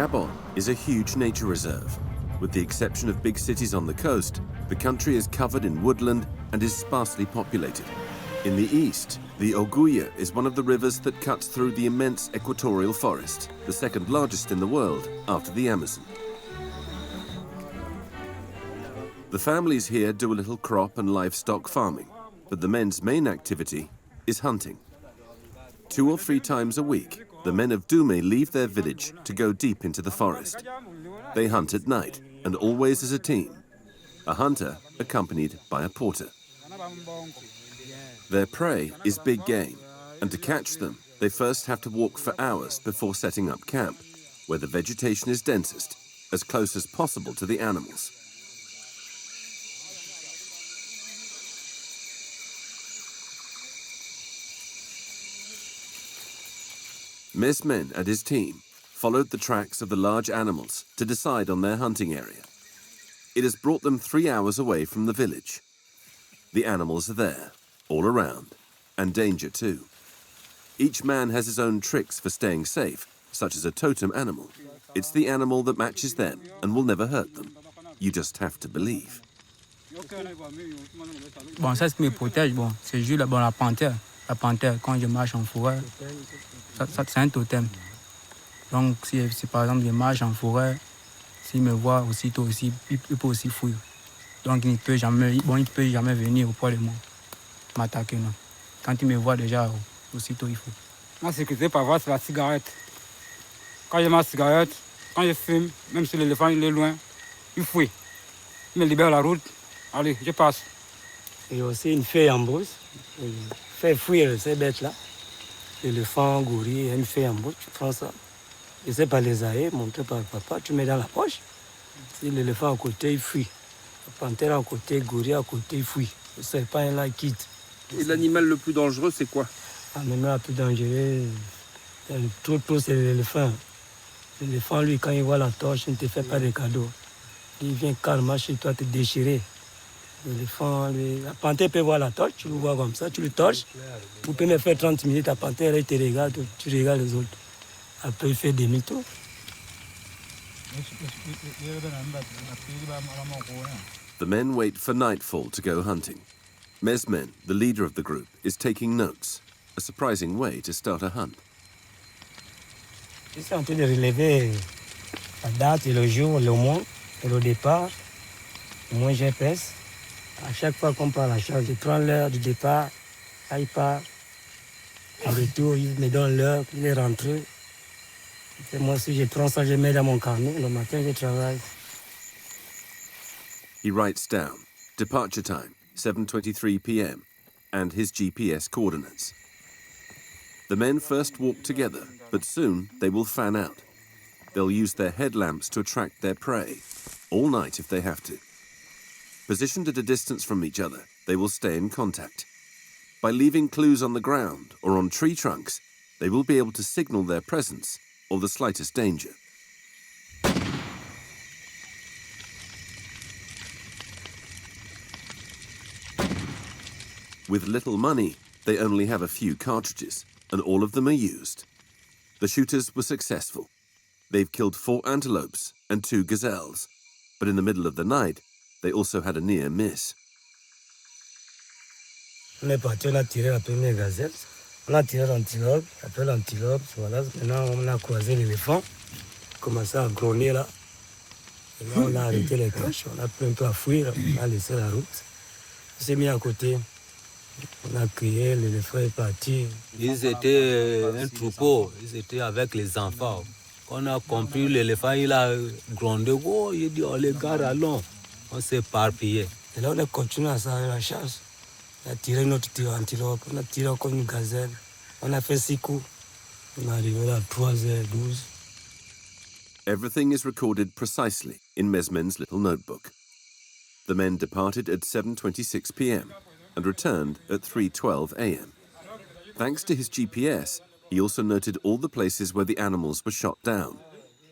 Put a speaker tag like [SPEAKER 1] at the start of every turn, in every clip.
[SPEAKER 1] Gabon is a huge nature reserve. With the exception of big cities on the coast, the country is covered in woodland and is sparsely populated. In the east, the Oguya is one of the rivers that cuts through the immense equatorial forest, the second largest in the world after the Amazon. The families here do a little crop and livestock farming, but the men's main activity is hunting. 2 or 3 times a week, the men of Dume leave their village to go deep into the forest. They hunt at night, and always as a team. A hunter accompanied by a porter. Their prey is big game, and to catch them, they first have to walk for hours before setting up camp, where the vegetation is densest, as close as possible to the animals. Mesmen and his team followed the tracks of the large animals to decide on their hunting area. It has brought them 3 hours away from the village. The animals are there, all around, and danger too. Each man has his own tricks for staying safe, such as a totem animal. It's the animal that matches them and will never hurt them. You just have to believe.
[SPEAKER 2] Bon, ça, ce qui me protège, bon, c'est juste la panthère. La panthère, quand je marche en forêt, ça c'est un totem. Donc, si par exemple je marche en forêt, s'il me voit aussitôt aussi, il peut aussi fuir. Donc, il ne peut jamais venir auprès de moi, m'attaquer. Non. Quand il me voit déjà, aussitôt il fuit.
[SPEAKER 3] Ma sécurité par voie, c'est la cigarette. Quand j'ai ma cigarette, quand je fume, même si l'éléphant il est loin, il fuit. Il me libère la route. Allez, je passe.
[SPEAKER 4] Il y a aussi une feuille en brousse. Fait fuir ces bêtes-là. L'éléphant, gorille, une feuille en brousse, tu prends ça. Je ne sais pas les aïeux, montré par le papa, tu mets dans la poche. Si l'éléphant à côté, il fuit. La panthère à côté, gorille à côté, il fuit. Le serpent là, il quitte.
[SPEAKER 5] Et l'animal le plus dangereux, c'est quoi?
[SPEAKER 4] L'animal le plus dangereux, trop, c'est l'éléphant. L'éléphant, lui, quand il voit la torche, il ne te fait pas de cadeau. Il vient calmement chez toi te déchirer. L'éléphant, la panthère peut voir la torche, tu le vois comme ça, tu le torches. Vous pouvez me faire 30 minutes, la panthère, elle te regarde, tu regardes les autres. Après, il fait demi-tour.
[SPEAKER 1] The men wait for nightfall to go hunting. Mesmen, the leader of the group, is taking notes, a surprising way to start a hunt.
[SPEAKER 4] Je suis en train de relever la date et le jour, le mois et le départ. Moi, GPS. À chaque fois qu'on part à la charge, je prends l'heure du départ, là il part. En retour, il me donne l'heure, il est rentré. Et moi aussi, je prends ça, je mets dans mon carnet. Le matin, je travaille.
[SPEAKER 1] He writes down departure time, 7:23 p.m., and his GPS coordinates. The men first walk together, but soon they will fan out. They'll use their headlamps to attract their prey, all night if they have to. Positioned at a distance from each other, they will stay in contact. By leaving clues on the ground or on tree trunks, they will be able to signal their presence or the slightest danger. With little money, they only have a few cartridges, and all of them are used. The shooters were successful. They've killed 4 antelopes and 2 gazelles, but in the middle of the night, they also had a near miss.
[SPEAKER 4] On est parti, on a tiré la première gazelle. On a tiré l'antilope, après l'antilope, voilà. Maintenant, on a croisé l'éléphant, commencé à grogner là. Et là, on a arrêté les cloches, on a pris un peu à fuir, on a laissé la route. On s'est mis à côté, on a crié, l'éléphant est parti.
[SPEAKER 6] Ils étaient un troupeau, ils étaient avec les enfants. Quand on a compris, l'éléphant, il a grondé, oh, il dit, oh les gars, allons. On s'est éparpillé.
[SPEAKER 4] Et là, on a continué à s'arrêter la chasse. On a tiré notre antilope, on a tiré encore une gazelle. On a fait 6 coups. On est arrivé à 3h12.
[SPEAKER 1] Everything is recorded precisely in Mesmen's little notebook. The men departed at 7:26 p.m. and returned at 3:12 a.m. Thanks to his GPS, he also noted all the places where the animals were shot down,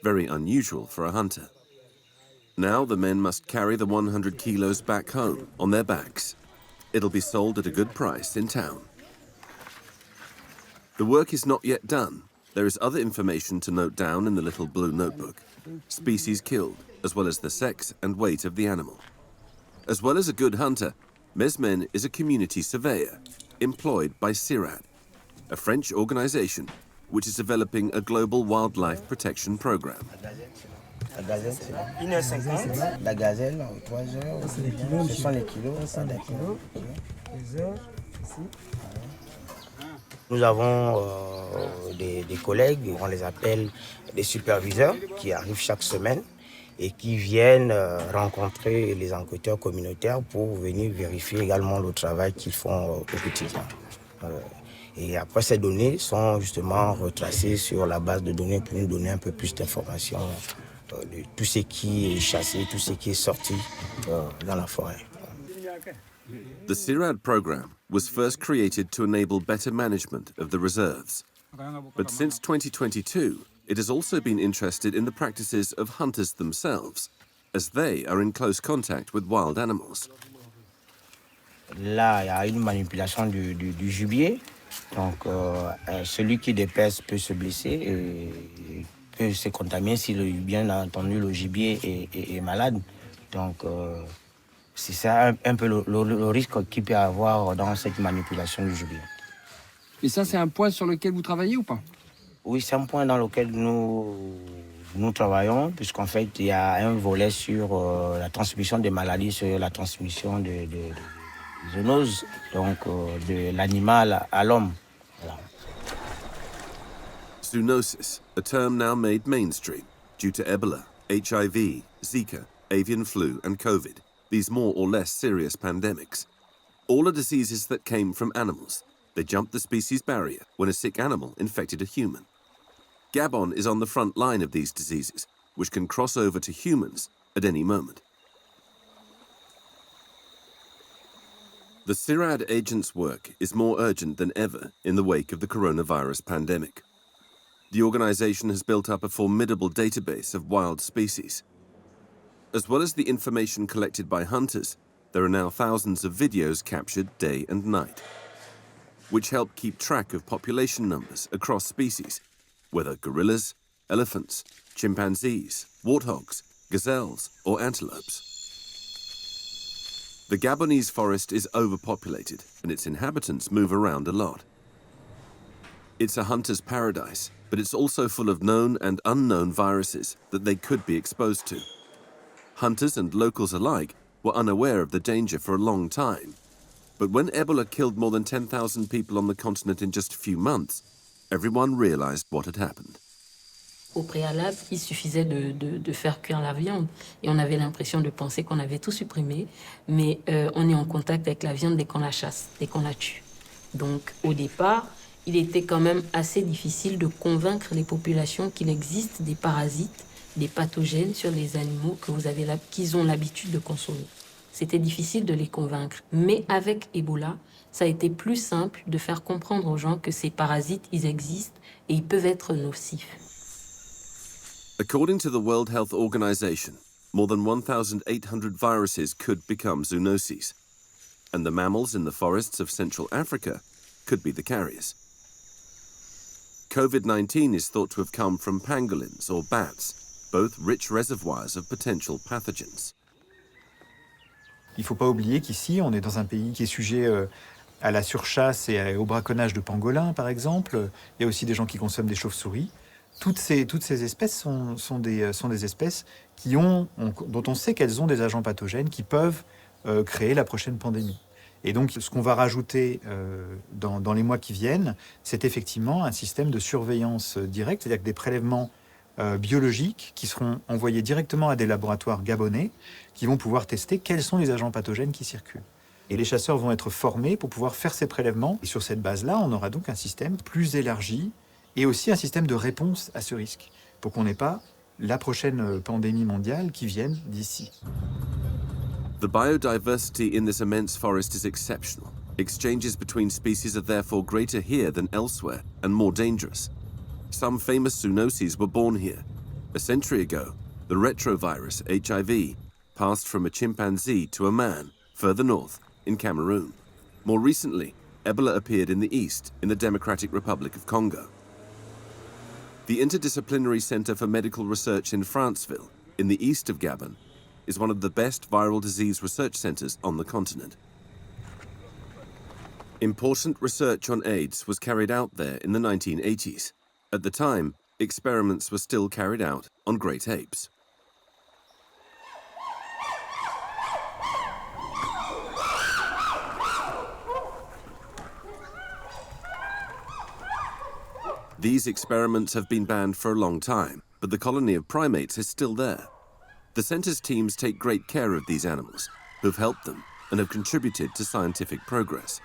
[SPEAKER 1] very unusual for a hunter. Now the men must carry the 100 kilos back home on their backs. It'll be sold at a good price in town. The work is not yet done, There is other information to note down in the little blue notebook. Species killed, as well as the sex and weight of the animal. As well as a good hunter, Mesmen is a community surveyor employed by CIRAD, a French organization which is developing a global wildlife protection program.
[SPEAKER 4] La gazelle, c'est 1,50 €. La gazelle, 3 heures. Ce sont les kilos. D'accord. Les heures, ici. Nous avons des collègues, on les appelle des superviseurs, qui arrivent chaque semaine et qui viennent rencontrer les enquêteurs communautaires pour venir vérifier également le travail qu'ils font au quotidien. Et après, ces données sont justement retracées sur la base de données pour nous donner un peu plus d'informations de tout ce qui est chassé, tout ce qui est sorti dans la forêt.
[SPEAKER 1] The CIRAD program was first created to enable better management of the reserves. But since 2022, it has also been interested in the practices of hunters themselves, as they are in close contact with wild animals.
[SPEAKER 4] Là, il y a une manipulation du gibier. Donc, celui qui dépèse peut se blesser et peut se contaminer si, bien entendu, le gibier est malade. Donc, c'est ça un peu le risque qu'il peut y avoir dans cette manipulation du gibier.
[SPEAKER 5] Et ça, c'est un point sur lequel vous travaillez ou pas?
[SPEAKER 4] Oui, c'est un point dans lequel nous travaillons, puisqu'en fait, il y a un volet sur la transmission des maladies, sur la transmission de zoonoses, donc de l'animal à l'homme. Voilà.
[SPEAKER 1] Zoonosis, a term now made mainstream due to Ebola, HIV, Zika, avian flu, and COVID, these more or less serious pandemics. All are diseases that came from animals. They jumped the species barrier when a sick animal infected a human. Gabon is on the front line of these diseases, which can cross over to humans at any moment. The CIRAD agents' work is more urgent than ever in the wake of the coronavirus pandemic. The organization has built up a formidable database of wild species. As well as the information collected by hunters, there are now thousands of videos captured day and night, which help keep track of population numbers across species, whether gorillas, elephants, chimpanzees, warthogs, gazelles, or antelopes. The Gabonese forest is overpopulated, and its inhabitants move around a lot. It's a hunter's paradise, but it's also full of known and unknown viruses that they could be exposed to. Hunters and locals alike were unaware of the danger for a long time. But when Ebola killed more than 10,000 people on the continent in just a few months, everyone realized what had happened.
[SPEAKER 7] Au préalable, il suffisait de faire cuire la viande et on avait l'impression de penser qu'on avait tout supprimé, mais on est en contact avec la viande dès qu'on la chasse, dès qu'on la tue. Donc au départ, il était quand même assez difficile de convaincre les populations qu'il existe des parasites, des pathogènes sur les animaux qu'ils ont l'habitude de consommer. C'était difficile de les convaincre, mais avec Ebola, ça a été plus simple de faire comprendre aux gens que ces parasites, ils existent et ils peuvent être nocifs.
[SPEAKER 1] According to the World Health Organization, more than 1,800 viruses could become zoonoses, and the mammals in the forests of Central Africa could be the carriers. COVID-19 is thought to have come from pangolins or bats, both rich reservoirs of potential pathogens.
[SPEAKER 8] Il ne faut pas oublier qu'ici, on est dans un pays qui est sujet à la surchasse et au braconnage de pangolins, par exemple. Il y a aussi des gens qui consomment des chauves-souris. Toutes ces espèces sont des espèces dont on sait qu'elles ont des agents pathogènes qui peuvent créer la prochaine pandémie. Et donc, ce qu'on va rajouter dans les mois qui viennent, c'est effectivement un système de surveillance directe, c'est-à-dire que des prélèvements biologiques qui seront envoyés directement à des laboratoires gabonais qui vont pouvoir tester quels sont les agents pathogènes qui circulent. Et les chasseurs vont être formés pour pouvoir faire ces prélèvements. Et sur cette base-là, on aura donc un système plus élargi et aussi un système de réponse à ce risque pour qu'on n'ait pas la prochaine pandémie mondiale qui vienne d'ici.
[SPEAKER 1] The biodiversity in this immense forest is exceptional. Exchanges between species are therefore greater here than elsewhere and more dangerous. Some famous zoonoses were born here. A century ago, the retrovirus HIV passed from a chimpanzee to a man further north in Cameroon. More recently, Ebola appeared in the east in the Democratic Republic of Congo. The Interdisciplinary Centre for Medical Research in Franceville, in the east of Gabon, is one of the best viral disease research centres on the continent. Important research on AIDS was carried out there in the 1980s. At the time, experiments were still carried out on great apes. These experiments have been banned for a long time, but the colony of primates is still there. The centre's teams take great care of these animals, who've helped them and have contributed to scientific progress.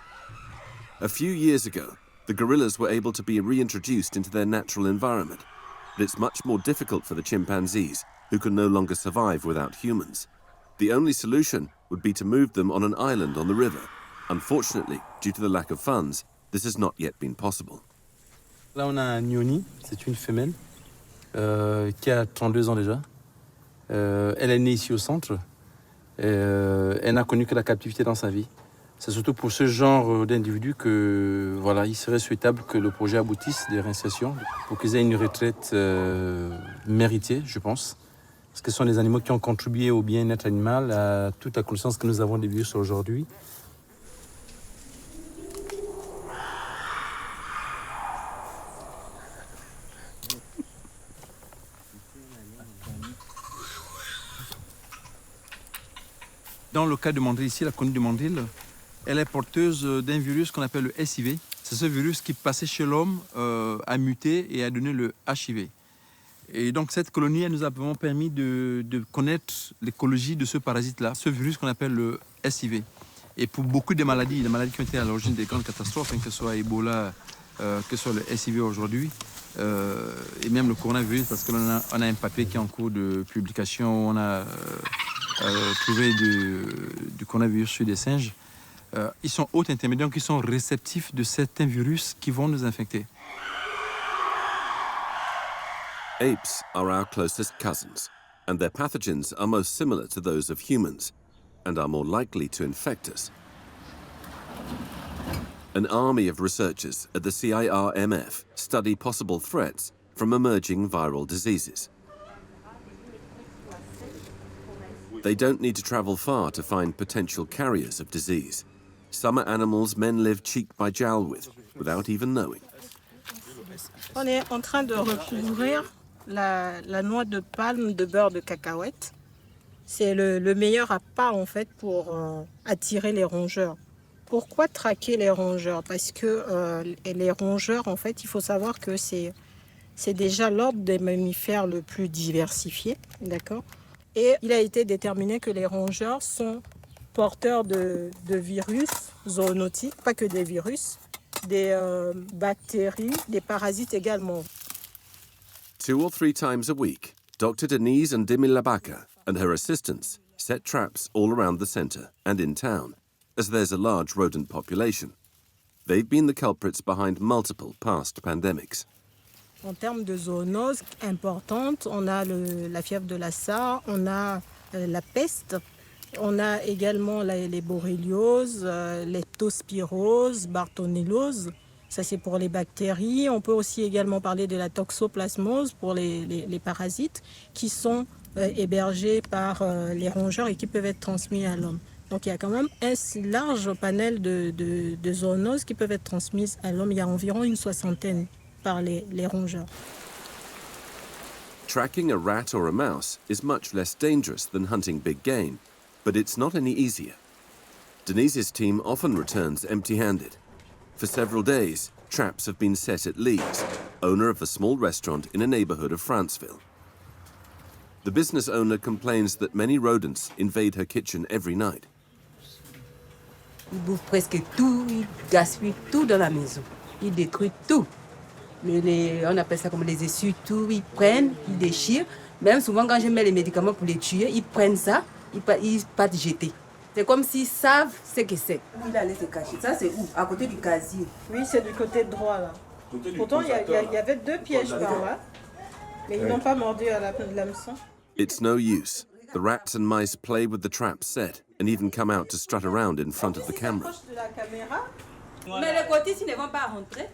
[SPEAKER 1] A few years ago, the gorillas were able to be reintroduced into their natural environment, but it's much more difficult for the chimpanzees, who can no longer survive without humans. The only solution would be to move them on an island on the river. Unfortunately, due to the lack of funds, this has not yet been possible.
[SPEAKER 9] Là, on a Nioni, c'est une femelle qui a 32 ans déjà. Elle est née ici au centre. Elle n'a connu que la captivité dans sa vie. C'est surtout pour ce genre d'individus que voilà, il serait souhaitable que le projet aboutisse des réinsertions pour qu'ils aient une retraite méritée, je pense. Parce que ce sont des animaux qui ont contribué au bien-être animal, à toute la connaissance que nous avons des virus aujourd'hui. Dans le cas de mandrille ici, la conue de mandrille, elle est porteuse d'un virus qu'on appelle le SIV. C'est ce virus qui, passé chez l'homme, a muté et a donné le HIV. Et donc cette colonie, elle nous a vraiment permis de connaître l'écologie de ce parasite-là, ce virus qu'on appelle le SIV. Et pour beaucoup de maladies qui ont été à l'origine des grandes catastrophes, que ce soit Ebola, que ce soit le SIV aujourd'hui, et même le coronavirus, parce qu'on a un papier qui est en cours de publication, on a trouvé du coronavirus sur des singes. Ils sont hauts intermédiaires, donc ils sont réceptifs de certains virus qui vont nous infecter.
[SPEAKER 1] Apes are our closest cousins, and their pathogens are most similar to those of humans, and are more likely to infect us. An army of researchers at the CIRMF study possible threats from emerging viral diseases. They don't need to travel far to find potential carriers of disease. Some are animals men live cheek by jowl with, without even knowing.
[SPEAKER 10] On est en train de recouvrir la noix de palme de beurre de cacahuète. C'est le meilleur appât en fait pour attirer les rongeurs. Pourquoi traquer les rongeurs? Parce que les rongeurs, en fait, il faut savoir que c'est déjà l'ordre des mammifères le plus diversifié, d'accord? Et il a été déterminé que les rongeurs sont porteurs de virus zoonotiques, pas que des virus, des bactéries, des parasites également.
[SPEAKER 1] 2 or 3 times a week, Dr. Denise and Dimilabaka and her assistants set traps all around the centre and in town, as there's a large rodent population. They've been the culprits behind multiple past pandemics.
[SPEAKER 10] En termes de zoonoses importantes, on a la fièvre de Lassa, on a la peste, on a également les borrélioses, leptospirose, bartonellose, ça c'est pour les bactéries. On peut aussi également parler de la toxoplasmose pour les parasites qui sont hébergés par les rongeurs et qui peuvent être transmis à l'homme. Donc il y a quand même un large panel de zoonoses qui peuvent être transmises à l'homme. Il y a environ une 60aine par les rongeurs.
[SPEAKER 1] Tracking a rat or a mouse is much less dangerous than hunting big game, but it's not any easier. Denise's team often returns empty-handed. For several days, traps have been set at Lees, owner of a small restaurant in a neighborhood of Franceville. The business owner complains that many rodents invade her kitchen every night.
[SPEAKER 11] Ils bouffent presque tout, ils gaspillent tout dans la maison. Ils détruisent tout. On appelle ça comme les essuies, tout. Ils prennent, ils déchirent. Même souvent, quand je mets les médicaments pour les tuer, ils prennent ça, ils partent jeter. C'est comme s'ils savent ce que c'est. Il allait se cacher. Ça, c'est où? À côté du casier.
[SPEAKER 10] Oui, c'est du côté droit, là. Pourtant, il y avait 2 pièges par là, mais ils n'ont pas mordu à l'hameçon.
[SPEAKER 1] It's no use. The rats and mice play with the traps set and even come out to strut around in front of the camera.
[SPEAKER 11] Mais les côtés, s'ils ne vont pas rentrer.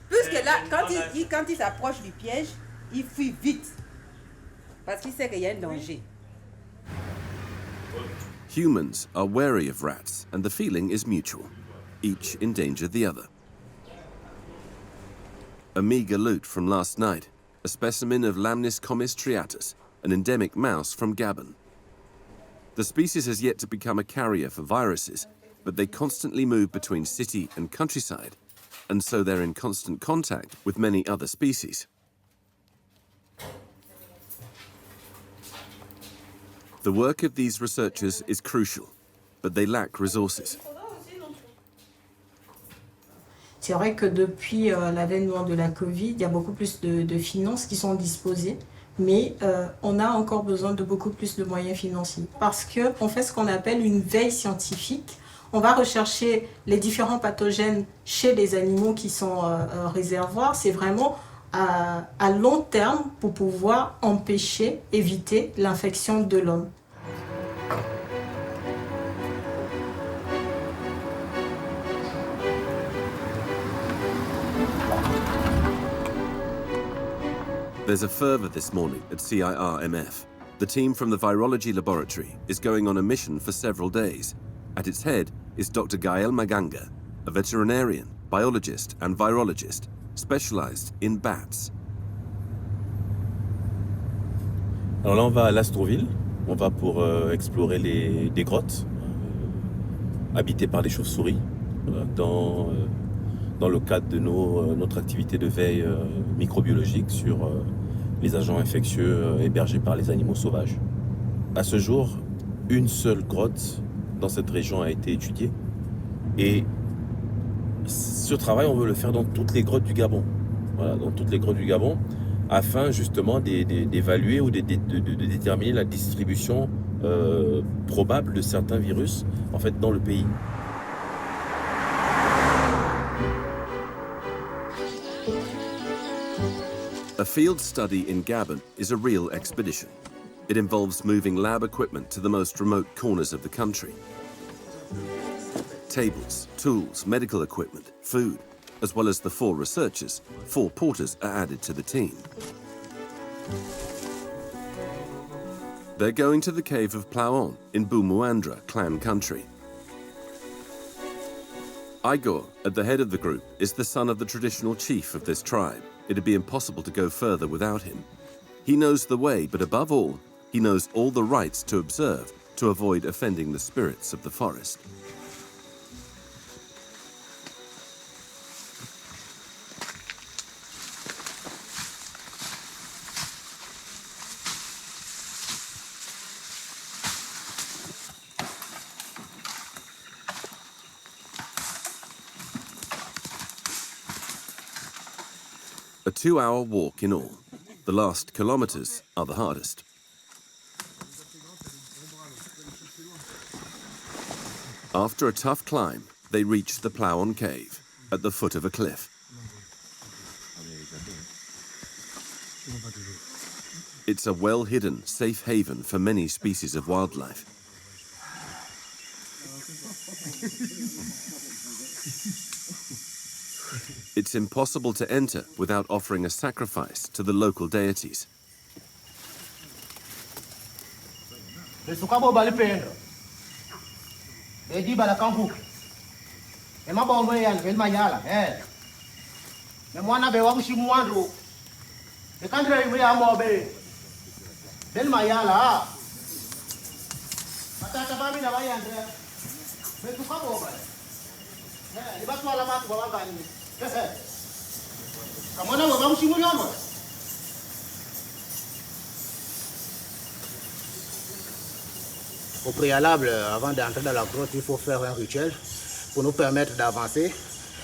[SPEAKER 11] Puisque là, quand il s'approche du piège, il fuit vite. Parce qu'il sait qu'il y a un danger.
[SPEAKER 1] Humans are wary of rats, and the feeling is mutual. Each endanger the other. A meager loot from last night, a specimen of Lamnis comis triatus, an endemic mouse from Gabon. The species has yet to become a carrier for viruses, but they constantly move between city and countryside, and so they're in constant contact with many other species. The work of these researchers is crucial, but they lack resources.
[SPEAKER 10] C'est vrai que depuis l'avènement de la Covid, il y a beaucoup plus de finances qui sont disposées, mais on a encore besoin de beaucoup plus de moyens financiers parce qu'on fait ce qu'on appelle une veille scientifique. On va rechercher les différents pathogènes chez les animaux qui sont réservoirs. C'est vraiment à long terme pour pouvoir empêcher, éviter l'infection de l'homme.
[SPEAKER 1] There's a fervor this morning at CIRMF. The team from the virology laboratory is going on a mission for several days. At its head is Dr. Gael Maganga, a veterinarian, biologist and virologist specialized in bats.
[SPEAKER 12] Alors là, on va à l'Astrouville. On va pour explorer des grottes habitées par des chauves-souris dans le cadre de notre activité de veille microbiologique sur les agents infectieux hébergés par les animaux sauvages. À ce jour, une seule grotte dans cette région a été étudiée et ce travail, on veut le faire dans toutes les grottes du Gabon. Voilà, dans toutes les grottes du Gabon, afin justement d'évaluer ou de déterminer la distribution probable de certains virus en fait dans le pays.
[SPEAKER 1] A field study in Gabon is a real expedition. It involves moving lab equipment to the most remote corners of the country. Tables, tools, medical equipment, food, as well as the 4 researchers, 4 porters are added to the team. They're going to the cave of Plaon in Bumuandra clan country. Igor, at the head of the group, is the son of the traditional chief of this tribe. It'd be impossible to go further without him. He knows the way, but above all, he knows all the rites to observe to avoid offending the spirits of the forest. A 2-hour walk in all. The last kilometers are the hardest. After a tough climb, they reach the Plaon cave at the foot of a cliff. It's a well-hidden, safe haven for many species of wildlife. It's impossible to enter without offering a sacrifice to the local deities.
[SPEAKER 13] Au préalable, avant d'entrer dans la grotte, il faut faire un rituel pour nous permettre d'avancer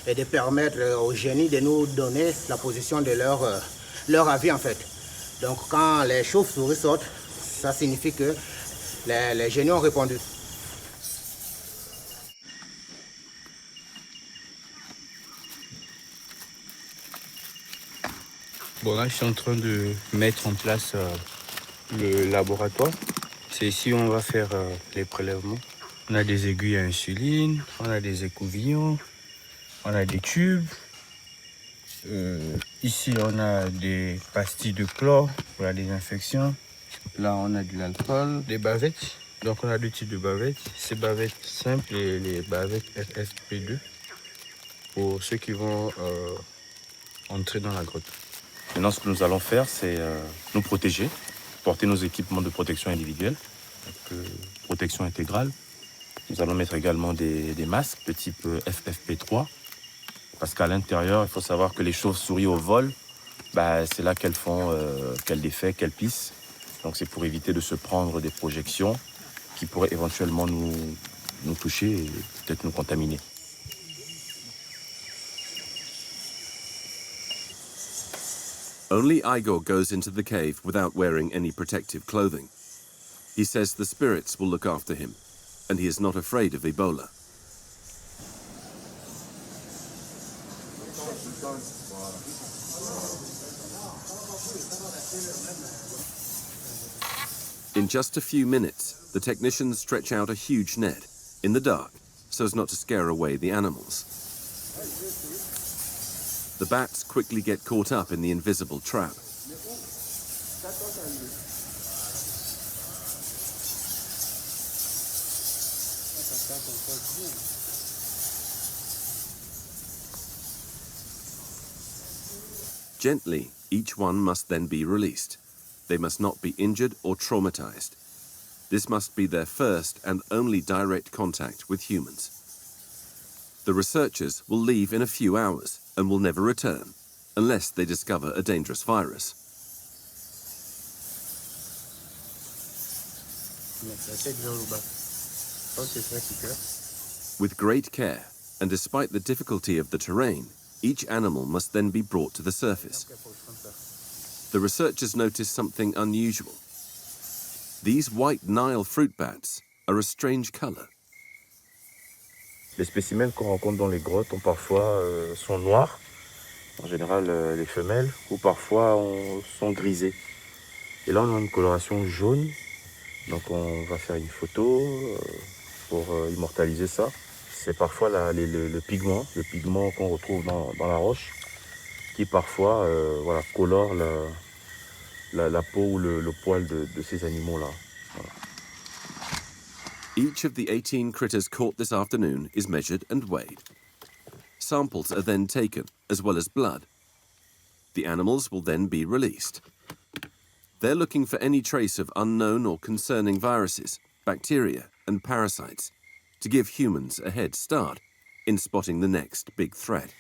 [SPEAKER 13] et de permettre aux génies de nous donner la position de leur avis en fait. Donc quand les chauves-souris sortent, ça signifie que les génies ont répondu.
[SPEAKER 2] Bon, là, je suis en train de mettre en place le laboratoire. C'est ici où on va faire les prélèvements. On a des aiguilles à insuline, on a des écouvillons, on a des tubes.
[SPEAKER 14] Ici, on a des pastilles de chlore pour la désinfection. Là, on a de l'alcool, des bavettes. Donc, on a 2 types de bavettes. Ces bavettes simples et les bavettes FFP2 pour ceux qui vont entrer dans la grotte.
[SPEAKER 12] Maintenant, ce que nous allons faire, c'est nous protéger, porter nos équipements de protection individuelle, donc, protection intégrale. Nous allons mettre également des masques de type FFP3, parce qu'à l'intérieur, il faut savoir que les chauves-souris au vol, c'est là qu'elles font, qu'elles défèquent, qu'elles pissent. Donc c'est pour éviter de se prendre des projections qui pourraient éventuellement nous toucher et peut-être nous contaminer.
[SPEAKER 1] Only Igor goes into the cave without wearing any protective clothing. He says the spirits will look after him, and he is not afraid of Ebola. In just a few minutes, the technicians stretch out a huge net in the dark so as not to scare away the animals. The bats quickly get caught up in the invisible trap. Gently, each one must then be released. They must not be injured or traumatized. This must be their first and only direct contact with humans. The researchers will leave in a few hours and will never return unless they discover a dangerous virus. With great care, and despite the difficulty of the terrain, each animal must then be brought to the surface. The researchers notice something unusual. These white Nile fruit bats are a strange color.
[SPEAKER 12] Les spécimens qu'on rencontre dans les grottes parfois sont noirs, en général les femelles, ou parfois sont grisés. Et là on a une coloration jaune, donc on va faire une photo pour immortaliser ça. C'est parfois le pigment qu'on retrouve dans la roche, qui parfois colore la peau ou le poil de ces animaux-là. Voilà.
[SPEAKER 1] Each of the 18 critters caught this afternoon is measured and weighed. Samples are then taken, as well as blood. The animals will then be released. They're looking for any trace of unknown or concerning viruses, bacteria, and parasites to give humans a head start in spotting the next big threat.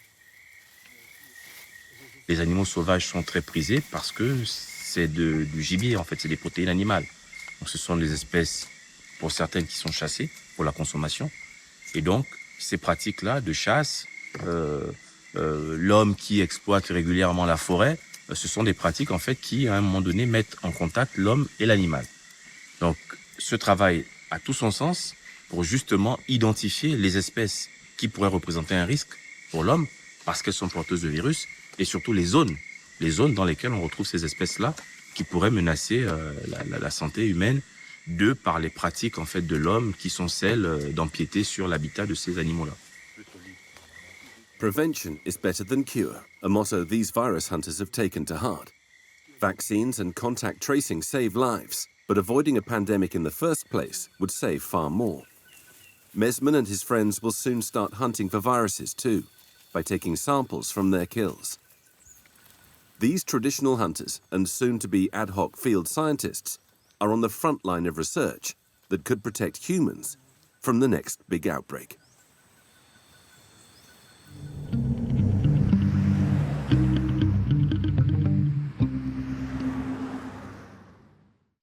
[SPEAKER 12] Les animaux sauvages sont très prisés parce que c'est du gibier, en fait, c'est des protéines animales. Donc ce sont des espèces, pour certaines, qui sont chassées pour la consommation. Et donc, ces pratiques-là de chasse, l'homme qui exploite régulièrement la forêt, ce sont des pratiques, en fait, qui, à un moment donné, mettent en contact l'homme et l'animal. Donc, ce travail a tout son sens pour justement identifier les espèces qui pourraient représenter un risque pour l'homme parce qu'elles sont porteuses de virus, et surtout les zones dans lesquelles on retrouve ces espèces-là qui pourraient menacer la santé humaine par les pratiques en fait de l'homme qui sont celles d'empiéter sur l'habitat de ces animaux-là.
[SPEAKER 1] Prevention is better than cure, a motto these virus hunters have taken to heart. Vaccines and contact tracing save lives, but avoiding a pandemic in the first place would save far more. Mesman and his friends will soon start hunting for viruses too, by taking samples from their kills. These traditional hunters and soon-to-be ad hoc field scientists are on the front line of research that could protect humans from the next big outbreak.